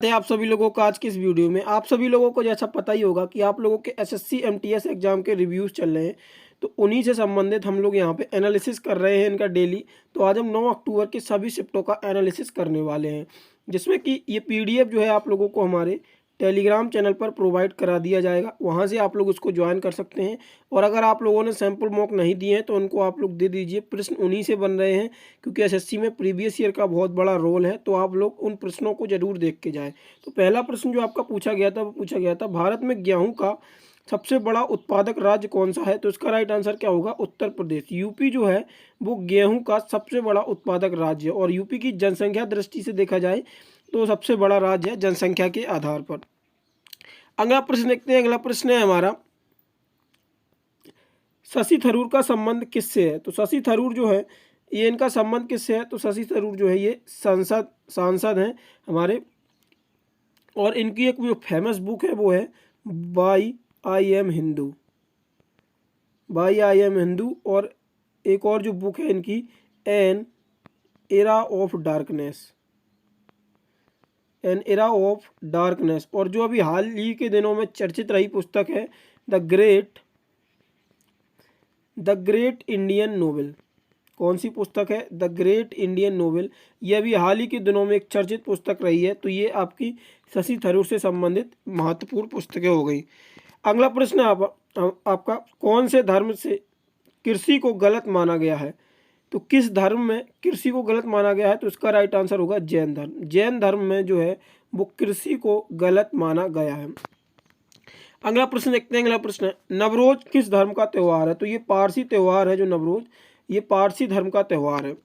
है आप सभी लोगों का आज की इस वीडियो में। आप सभी लोगों को जैसा पता ही होगा कि आप लोगों के एसएससी एमटीएस एग्जाम के रिव्यूज चल रहे हैं, तो उन्हीं से संबंधित हम लोग यहाँ पे एनालिसिस कर रहे हैं इनका डेली। तो आज हम 9 अक्टूबर की सभी शिफ्टों का एनालिसिस करने वाले हैं, जिसमें कि ये पीडीएफ जो है आप लोगों को हमारे टेलीग्राम चैनल पर प्रोवाइड करा दिया जाएगा, वहाँ से आप लोग उसको ज्वाइन कर सकते हैं। और अगर आप लोगों ने सैम्पल मॉक नहीं दिए हैं तो उनको आप लोग दे दीजिए। प्रश्न उन्हीं से बन रहे हैं, क्योंकि एसएससी में प्रीवियस ईयर का बहुत बड़ा रोल है, तो आप लोग उन प्रश्नों को जरूर देख के जाएं। तो पहला प्रश्न जो आपका पूछा गया था वो पूछा गया था, भारत में गेहूं का सबसे बड़ा उत्पादक राज्य कौन सा है? तो इसका राइट आंसर क्या होगा? उत्तर प्रदेश। यूपी जो है वो गेहूं का सबसे बड़ा उत्पादक राज्य है, और यूपी की जनसंख्या दृष्टि से देखा जाए तो सबसे बड़ा राज्य है जनसंख्या के आधार पर। अगला प्रश्न देखते हैं। अगला प्रश्न है हमारा, शशि थरूर का संबंध किससे है? तो शशि थरूर जो है ये इनका संबंध किससे है? तो शशि थरूर जो है ये सांसद हैं हमारे, और इनकी एक जो फेमस बुक है वो है by I am Hindu, by I am Hindu. और एक और जो बुक है इनकी an era of darkness, an era of darkness. और जो अभी हाल ही के दिनों में चर्चित रही पुस्तक है द ग्रेट इंडियन नोवेल। कौन सी पुस्तक है? The great Indian novel. ये अभी हाल ही के दिनों में एक चर्चित पुस्तक रही है, तो ये आपकी शशि थरूर से संबंधित महत्वपूर्ण पुस्तकें हो गई। अगला प्रश्न आपका, कौन से धर्म से कृषि को गलत माना गया है? तो किस धर्म में कृषि को गलत माना गया है? तो इसका राइट आंसर होगा जैन धर्म। जैन धर्म में जो है वो कृषि को गलत माना गया है। अगला प्रश्न देखते हैं। अगला प्रश्न है, नवरोज किस धर्म का त्यौहार है? तो ये पारसी त्यौहार है जो नवरोज, ये पारसी धर्म का त्यौहार है।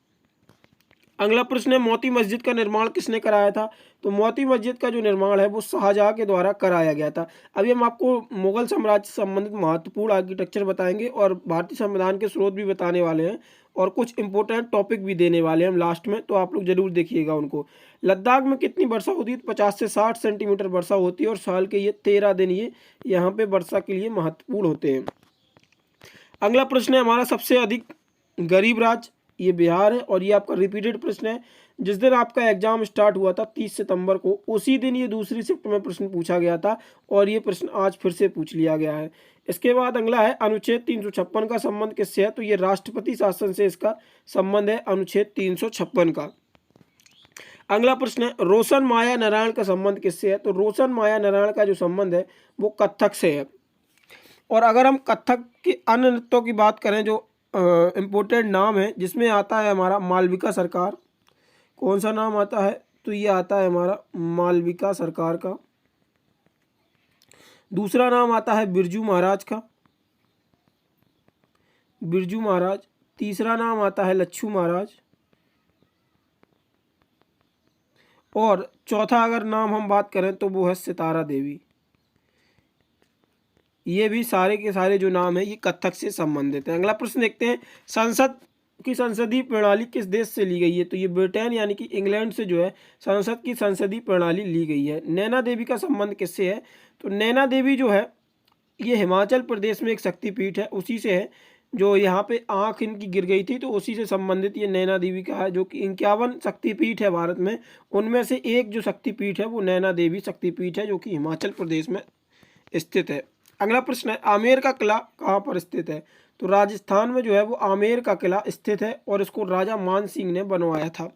अगला प्रश्न है, मोती मस्जिद का निर्माण किसने कराया था? तो मोती मस्जिद का जो निर्माण है वो शाहजहां के द्वारा कराया गया था। अभी हम आपको मुगल साम्राज्य से संबंधित महत्वपूर्ण आर्किटेक्चर बताएंगे, और भारतीय संविधान के स्रोत भी बताने वाले हैं, और कुछ इंपॉर्टेंट टॉपिक भी देने वाले हैं हम लास्ट में, तो आप लोग जरूर देखिएगा उनको। लद्दाख में कितनी वर्षा होती है? 50 से 60 सेंटीमीटर वर्षा होती है, और साल के ये 13 दिन ये यहाँ पे वर्षा के लिए महत्वपूर्ण होते हैं। अगला प्रश्न है हमारा, सबसे अधिक गरीब राज्य, ये बिहार है, और ये आपका रिपीटेड प्रश्न है। जिस दिन आपका एग्जाम स्टार्ट हुआ था 30 सितंबर को, उसी दिन ये दूसरी शिफ्ट में प्रश्न पूछा गया था, और ये प्रश्न आज फिर से पूछ लिया गया है। इसके बाद अगला है, अनुच्छेद 356 का संबंध किससे है? तो ये राष्ट्रपति शासन से इसका संबंध है, अनुच्छेद 356 का। अगला प्रश्न है, रोशन माया नारायण का संबंध किससे है? तो रोशन माया नारायण का जो संबंध है वो कथक से है। और अगर हम कथक के अन्य नृत्यों की बात करें, जो इम्पोर्टेंट नाम है, जिसमें आता है हमारा मालविका सरकार। कौन सा नाम आता है? तो ये आता है हमारा मालविका सरकार का। दूसरा नाम आता है बिरजू महाराज का, बिरजू महाराज। तीसरा नाम आता है लच्छू महाराज। और चौथा अगर नाम हम बात करें तो वो है सितारा देवी। ये भी सारे के सारे जो नाम है ये कथक से संबंधित है। अगला प्रश्न देखते हैं, संसद की संसदीय प्रणाली किस देश से ली गई है? तो ये ब्रिटेन यानी कि इंग्लैंड से जो है संसद की संसदीय प्रणाली ली गई है। नैना देवी का संबंध किससे है? तो नैना देवी जो है ये हिमाचल प्रदेश में एक शक्तिपीठ है, उसी से है। जो यहाँ पे आँख इनकी गिर गई थी तो उसी से संबंधित ये नैना देवी का है, जो कि 51 शक्तिपीठ है भारत में, उनमें से एक जो शक्तिपीठ है वो नैना देवी शक्तिपीठ है, जो कि हिमाचल प्रदेश में स्थित है। अगला प्रश्न है, आमेर का किला कहाँ पर स्थित है? तो राजस्थान में जो है वो आमेर का किला स्थित है, और इसको राजा मान सिंह ने बनवाया था।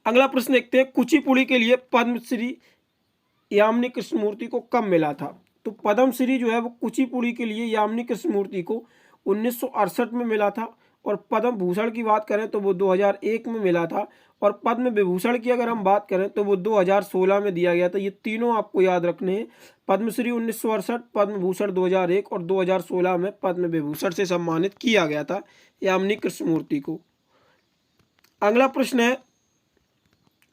अगला प्रश्न देखते हैं, कुचिपुड़ी के लिए पद्मश्री यामिनी कृष्णमूर्ति को कब मिला था? तो पद्मश्री जो है वो कुचिपुड़ी के लिए यामिनी कृष्णमूर्ति को 1968 में मिला था, और पद्म भूषण की बात करें तो वो 2001 में मिला था, और पद्म विभूषण की अगर हम बात करें तो वो 2016 में दिया गया था। ये तीनों आपको याद रखने हैं, पद्मश्री 1968, पद्म भूषण 2001, और 2016 में पद्म विभूषण से सम्मानित किया गया था यामिनी कृष्णमूर्ति को। अगला प्रश्न है,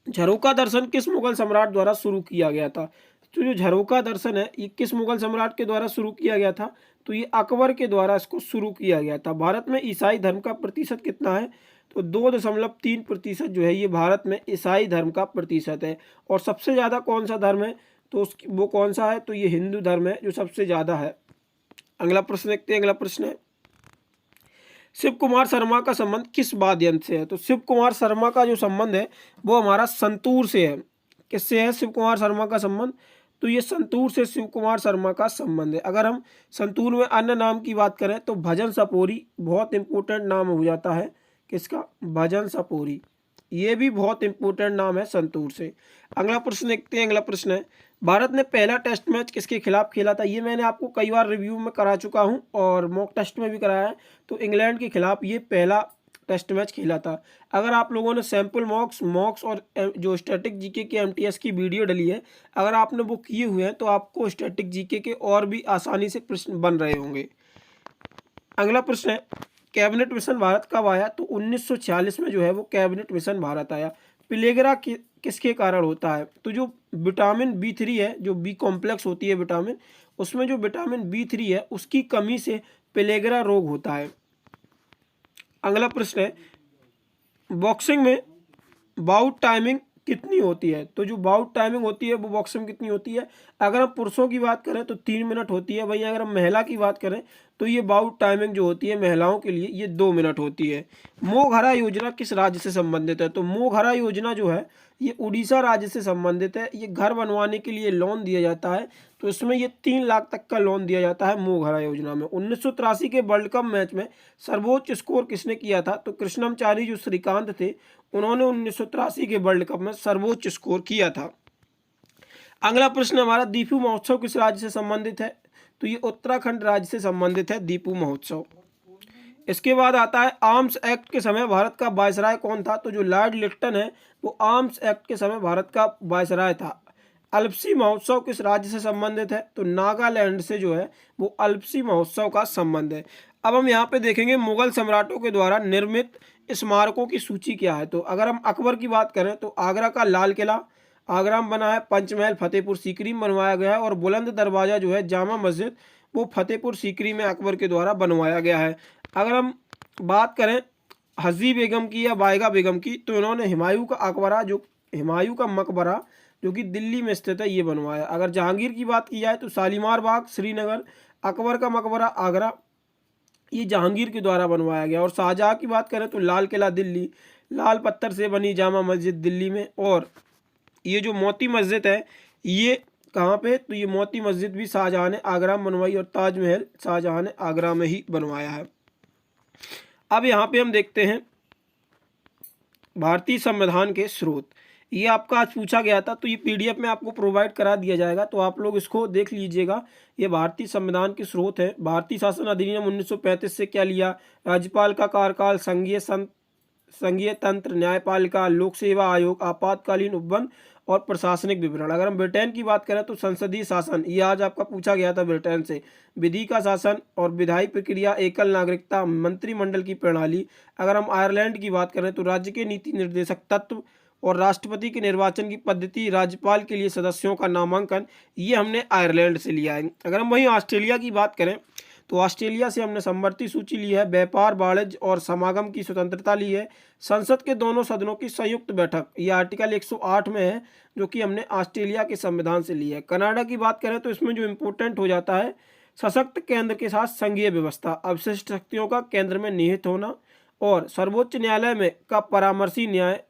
झरोखा दर्शन किस मुगल सम्राट द्वारा शुरू किया गया था? तो जो झरोखा दर्शन है ये किस मुगल सम्राट के द्वारा शुरू किया गया था? तो ये अकबर के द्वारा इसको शुरू किया गया था। भारत में ईसाई धर्म का प्रतिशत कितना है? तो 2.3% जो है ये भारत में ईसाई धर्म का प्रतिशत है। और सबसे ज़्यादा कौन सा धर्म है? तो वो कौन सा है? तो ये हिंदू धर्म है जो सबसे ज़्यादा है। अगला प्रश्न देखते हैं। अगला प्रश्न है, शिव कुमार शर्मा का संबंध किस वाद्य यंत्र से है? तो शिव कुमार शर्मा का जो संबंध है वो हमारा संतूर से है। किससे है शिव कुमार शर्मा का संबंध? तो ये संतूर से शिव कुमार शर्मा का संबंध है। अगर हम संतूर में अन्य नाम की बात करें तो भजन सपोरी बहुत इंपॉर्टेंट नाम हो जाता है। किसका? भजन सपोरी, ये भी बहुत इंपॉर्टेंट नाम है संतूर से। अगला प्रश्न देखते हैं। अगला प्रश्न है, भारत ने पहला टेस्ट मैच किसके खिलाफ खेला था? ये मैंने आपको कई बार रिव्यू में करा चुका हूँ और मॉक टेस्ट में भी कराया है। तो इंग्लैंड के खिलाफ ये पहला टेस्ट मैच खेला था। अगर आप लोगों ने सैंपल मॉक्स और जो स्टैटिक जीके के एमटीएस की वीडियो डली है, अगर आपने वो किए हुए हैं तो आपको स्टैटिक जीके के और भी आसानी से प्रश्न बन रहे होंगे। अगला प्रश्न है, कैबिनेट मिशन भारत कब आया? तो 1946 में जो है वो कैबिनेट मिशन भारत आया। पिलेगरा किसके कारण होता है? तो जो विटामिन B3 है, जो बी कॉम्प्लेक्स होती है विटामिन, उसमें जो विटामिन B3 है उसकी कमी से पिलेगरा रोग होता है। अगला प्रश्न है, बॉक्सिंग में बाउट टाइमिंग कितनी होती है? तो जो बाउट टाइमिंग होती है वो बॉक्सिंग में कितनी होती है? अगर हम पुरुषों की बात करें तो 3 मिनट होती है। वहीं अगर हम महिला की बात करें तो ये बाउट टाइमिंग जो होती है महिलाओं के लिए ये 2 मिनट होती है। मोघरा योजना किस राज्य से संबंधित है? तो मोघरा योजना जो है ये उड़ीसा राज्य से संबंधित है। ये घर बनवाने के लिए लोन दिया जाता है, तो इसमें ये 3 लाख तक का लोन दिया जाता है मोघरा योजना में। 1983 के वर्ल्ड कप मैच में सर्वोच्च स्कोर किसने किया था? तो कृष्णमचारी जो श्रीकांत थे उन्होंने 1983 के वर्ल्ड कप में सर्वोच्च स्कोर किया था। अगला प्रश्न हमारा, दीपू महोत्सव किस राज्य से संबंधित है? तो ये उत्तराखंड राज्य से संबंधित है दीपू महोत्सव। इसके बाद आता है, आर्म्स एक्ट के समय भारत का वायसराय कौन था? तो जो लॉर्ड लिट्टन है वो आर्म्स एक्ट के समय भारत का वायसराय था। अल्पसी महोत्सव किस राज्य से संबंधित है? तो नागालैंड से जो है वो अल्पसी महोत्सव का संबंध है। अब हम यहाँ पे देखेंगे मुगल सम्राटों के द्वारा निर्मित स्मारकों की सूची क्या है। तो अगर हम अकबर की बात करें तो आगरा का लाल किला आगरा में बना है, पंचमहल फतेहपुर सीकरी में बनवाया गया है, और बुलंद दरवाजा जो है जामा मस्जिद वो फतेहपुर सीकरी में अकबर के द्वारा बनवाया गया है। अगर हम बात करें हजी बेगम की या बायगा बेगम की, तो इन्होंने हुमायूं का मकबरा जो कि दिल्ली में स्थित है ये बनवाया। अगर जहांगीर की बात की जाए तो शालीमार बाग श्रीनगर, अकबर का मकबरा आगरा, ये जहांगीर के द्वारा बनवाया गया। और शाहजहाँ की बात करें तो लाल किला दिल्ली, लाल पत्थर से बनी जामा मस्जिद दिल्ली में, और ये जो मोती मस्जिद है ये कहाँ पे? तो ये मोती मस्जिद भी शाहजहाँ ने आगरा में बनवाई, और ताजमहल शाहजहाँ ने आगरा में ही बनवाया है। अब यहाँ पे हम देखते हैं भारतीय संविधान के स्रोत। ये आपका आज पूछा गया था, तो ये पीडीएफ में आपको प्रोवाइड करा दिया जाएगा, तो आप लोग इसको देख लीजिएगा। ये भारतीय संविधान के स्रोत है। भारतीय शासन अधिनियम 1935 से क्या लिया? राज्यपाल का कार्यकाल, संघीय तंत्र, न्यायपालिका, लोक सेवा आयोग, आपातकालीन उपबंध और प्रशासनिक विवरण। अगर हम ब्रिटेन की बात करें तो संसदीय शासन, ये आज आपका पूछा गया था ब्रिटेन से, विधि का शासन और विधायी प्रक्रिया, एकल नागरिकता, मंत्रिमंडल की प्रणाली। अगर हम आयरलैंड की बात करें तो राज्य के नीति निर्देशक तत्व और राष्ट्रपति के निर्वाचन की पद्धति, राज्यपाल के लिए सदस्यों का नामांकन, ये हमने आयरलैंड से लिया है। अगर हम वहीं ऑस्ट्रेलिया की बात करें तो ऑस्ट्रेलिया से हमने समवर्ती सूची ली है, व्यापार, वाणिज्य और समागम की स्वतंत्रता ली है, संसद के दोनों सदनों की संयुक्त बैठक, ये आर्टिकल 108 में है, जो कि हमने ऑस्ट्रेलिया के संविधान से ली है। कनाडा की बात करें तो इसमें जो इम्पोर्टेंट हो जाता है, सशक्त केंद्र के साथ संघीय व्यवस्था, अवशिष्ट शक्तियों का केंद्र में निहित होना, और सर्वोच्च न्यायालय में का परामर्शी न्याय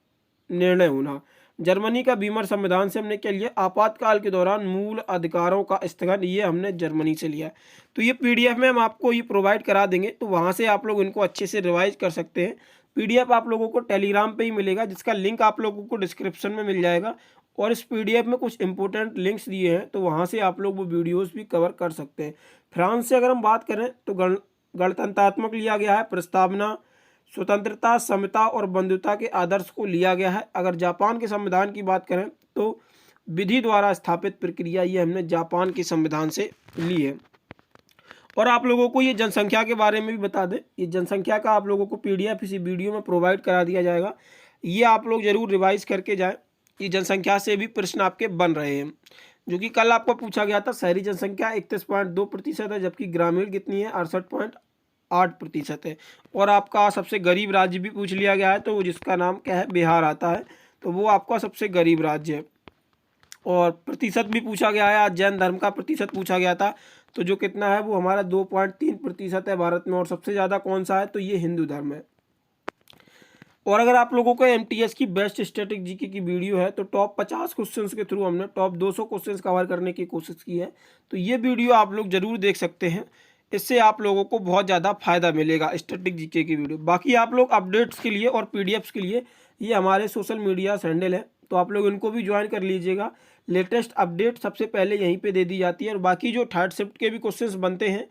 निर्णय होना। जर्मनी का बीमर संविधान से हमने क्या लिया? आपातकाल के दौरान मूल अधिकारों का स्थगन, ये हमने जर्मनी से लिया। तो ये पीडीएफ में हम आपको ये प्रोवाइड करा देंगे, तो वहाँ से आप लोग इनको अच्छे से रिवाइज कर सकते हैं। पीडीएफ आप लोगों को टेलीग्राम पे ही मिलेगा, जिसका लिंक आप लोगों को डिस्क्रिप्शन में मिल जाएगा, और इस पीडीएफ में कुछ इंपॉर्टेंट लिंक्स दिए हैं, तो वहाँ से आप लोग वो वीडियोज़ भी कवर कर सकते हैं। फ्रांस से अगर हम बात करें तो गणतंत्रात्मक लिया गया है, प्रस्तावना, स्वतंत्रता, समता और बंधुता के आदर्श को लिया गया है। अगर जापान के संविधान की बात करें तो विधि द्वारा स्थापित प्रक्रिया, ये हमने जापान के संविधान से ली है। और आप लोगों को ये जनसंख्या के बारे में भी बता दें, ये जनसंख्या का आप लोगों को पीडीएफ इसी वीडियो में प्रोवाइड करा दिया जाएगा, ये आप लोग जरूर रिवाइज करके जाएं। ये जनसंख्या से भी प्रश्न आपके बन रहे हैं, जो कि कल आपको पूछा गया था। शहरी जनसंख्या 31.2% है, जबकि ग्रामीण कितनी है? 68.8% है। और आपका सबसे गरीब राज्य भी पूछ लिया गया है, तो जिसका नाम क्या है? बिहार आता है, तो वो आपका सबसे गरीब राज्य है। और प्रतिशत भी पूछा गया है, आज जैन धर्म का प्रतिशत पूछा गया था, तो जो कितना है वो हमारा 2.3% है भारत में। और सबसे ज़्यादा कौन सा है? तो ये हिंदू धर्म है। और अगर आप लोगों को एमटीएस की बेस्ट स्टैटिक जीके की वीडियो है तो टॉप 50 क्वेश्चंस के थ्रू हमने टॉप 200 क्वेश्चंस कवर करने की कोशिश की है, तो ये वीडियो आप लोग जरूर देख सकते हैं। इससे आप लोगों को बहुत ज़्यादा फायदा मिलेगा स्टैटिक जीके की वीडियो। बाकी आप लोग अपडेट्स के लिए और पीडीएफ्स के लिए ये हमारे सोशल मीडिया हैंडल है, तो आप लोग इनको भी ज्वाइन कर लीजिएगा। लेटेस्ट अपडेट सबसे पहले यहीं पे दे दी जाती है, और बाकी जो थर्ड शिफ्ट के भी क्वेश्चंस बनते हैं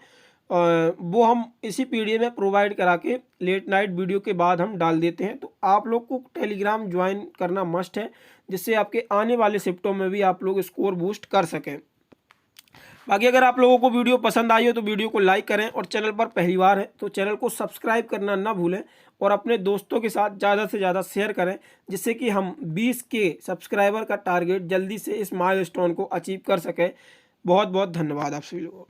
वो हम इसी पीडीएफ में प्रोवाइड करा के लेट नाइट वीडियो के बाद हम डाल देते हैं। तो आप लोग को टेलीग्राम ज्वाइन करना मस्ट है, जिससे आपके आने वाले शिफ्टों में भी आप लोग स्कोर बूस्ट कर सकें। बाकी अगर आप लोगों को वीडियो पसंद आई हो तो वीडियो को लाइक करें, और चैनल पर पहली बार है तो चैनल को सब्सक्राइब करना ना भूलें, और अपने दोस्तों के साथ ज़्यादा से ज़्यादा शेयर करें, जिससे कि हम 20K सब्सक्राइबर का टारगेट जल्दी से इस माइलस्टोन को अचीव कर सकें। बहुत बहुत धन्यवाद आप सभी लोगों को।